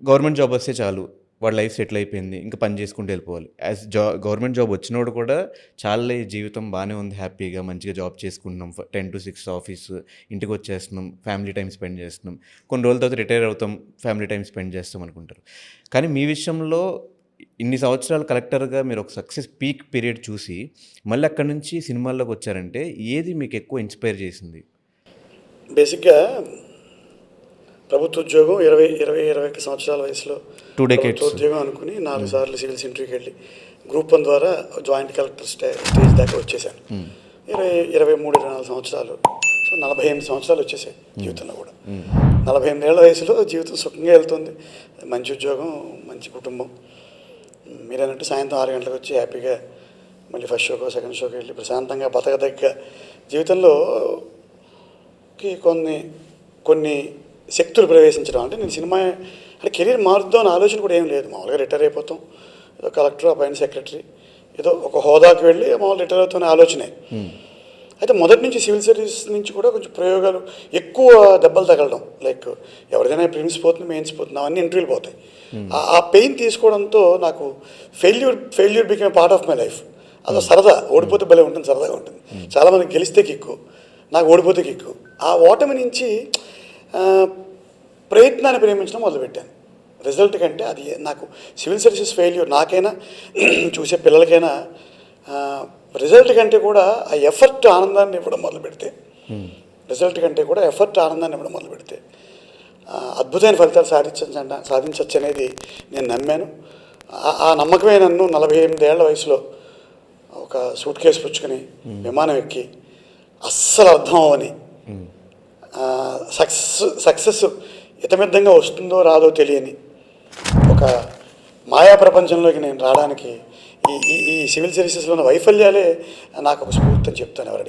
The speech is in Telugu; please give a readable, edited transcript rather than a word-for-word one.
గవర్నమెంట్ జాబ్ వస్తే చాలు. వాడి లైఫ్ సెటిల్ అయిపోయింది. ఇంక పని చేసుకుంటూ వెళ్ళిపోవాలి. గవర్నమెంట్ జాబ్ వచ్చినోడు కూడా చాలులే జీవితం బానే ఉంది హ్యాపీగా మంచిగా జాబ్ చేసుకుంటున్నాం. 10-6 ఆఫీసు, ఇంటికొచ్చేస్తున్నాం. ఫ్యామిలీ టైమ్ స్పెండ్ చేస్తున్నాం. కొన్ని రోజుల తర్వాత రిటైర్ అవుతాం. ఫ్యామిలీ టైమ్ స్పెండ్ చేస్తాం అనుకుంటారు. కానీ మీ విషయంలో ఇన్ని సంవత్సరాలు కలెక్టర్‌గా మీరు ఒక సక్సెస్ పీక్ పీరియడ్ చూసి, మళ్ళీ అక్కడి నుంచి సినిమాల్లోకి వచ్చారంటే ఏది మీకు ఎక్కువ ఇన్‌స్పైర్ చేసింది? బేసిక్‌గా ప్రభుత్వ ఉద్యోగం 21 సంవత్సరాల వయసులో 2 ప్రభుత్వ డెకేడ్స్. ఉద్యోగం అనుకుని 4 సార్లు సివిల్స్ ఇంటర్వ్యూకి వెళ్ళి గ్రూప్ 1 ద్వారా జాయింట్ కలెక్టర్ స్టేజ్ దాకా వచ్చేసాను. 23-24 సంవత్సరాలు, సో 48 సంవత్సరాలు వచ్చేసాయి జీవితంలో కూడా. 48 ఏళ్ల వయసులో జీవితం సుఖంగా వెళ్తుంది. మంచి ఉద్యోగం, మంచి కుటుంబం. మీరన్నట్టు సాయంత్రం 6 గంటలకు వచ్చి హ్యాపీగా మళ్ళీ ఫస్ట్ షోకో సెకండ్ షోకి వెళ్ళి ప్రశాంతంగా బతకదగ్గ జీవితంలోకి కొన్ని శక్తులు ప్రవేశించడం. అంటే నేను సినిమా అంటే కెరీర్ మారుద్దాం అనే ఆలోచన కూడా ఏం లేదు. మామూలుగా రిటైర్ అయిపోతాం, ఏదో కలెక్టర్, ఆ పైన సెక్రటరీ, ఏదో ఒక హోదాకి వెళ్ళి మామూలు రిటైర్ అవుతున్న ఆలోచనే. అయితే మొదటి నుంచి సివిల్ సర్వీస్ నుంచి కూడా కొంచెం ప్రయోగాలు, ఎక్కువ దెబ్బలు తగలడం, లైక్ ఎవరిదైనా ప్రిమ్స్ పోతుంది, మెయిన్స్ పోతుంది, అవన్నీ ఇంటర్వ్యూలు పోతాయి. ఆ పెయిన్ తీసుకోవడంతో నాకు failure become part of my life. అదో సరదా, ఓడిపోతే భలే ఉంటుంది, సరదాగా ఉంటుంది. చాలామంది గెలిస్తే కిక్కు, నాకు ఓడిపోతే కిక్కు. ఆ ఓటమి నుంచి ప్రయత్నాన్ని ప్రేమించడం మొదలుపెట్టాను. రిజల్ట్ కంటే అది నాకు సివిల్ సర్వీసెస్ ఫెయిల్యూర్ నాకైనా చూసే పిల్లలకైనా రిజల్ట్ కంటే కూడా ఆ ఎఫర్ట్ ఆనందాన్ని ఇవ్వడం మొదలు పెడితే, రిజల్ట్ కంటే కూడా ఎఫర్ట్ ఆనందాన్ని ఇవ్వడం మొదలు పెడితే అద్భుతమైన ఫలితాలు సాధించవచ్చు అనేది నేను నమ్మాను. ఆ నమ్మకమే నన్ను 48 ఏళ్ల వయసులో ఒక సూట్ కేసు పుచ్చుకొని విమానం ఎక్కి అస్సలు అర్థం అవని సక్సెస్ ఇతమిద్దంగా వస్తుందో రాదో తెలియని ఒక మాయా ప్రపంచంలోకి నేను రావడానికి ఈ సివిల్ సర్వీసెస్లో ఉన్న వైఫల్యాలే నాకు ఒక స్ఫూర్తి అని చెప్తాను ఎవరు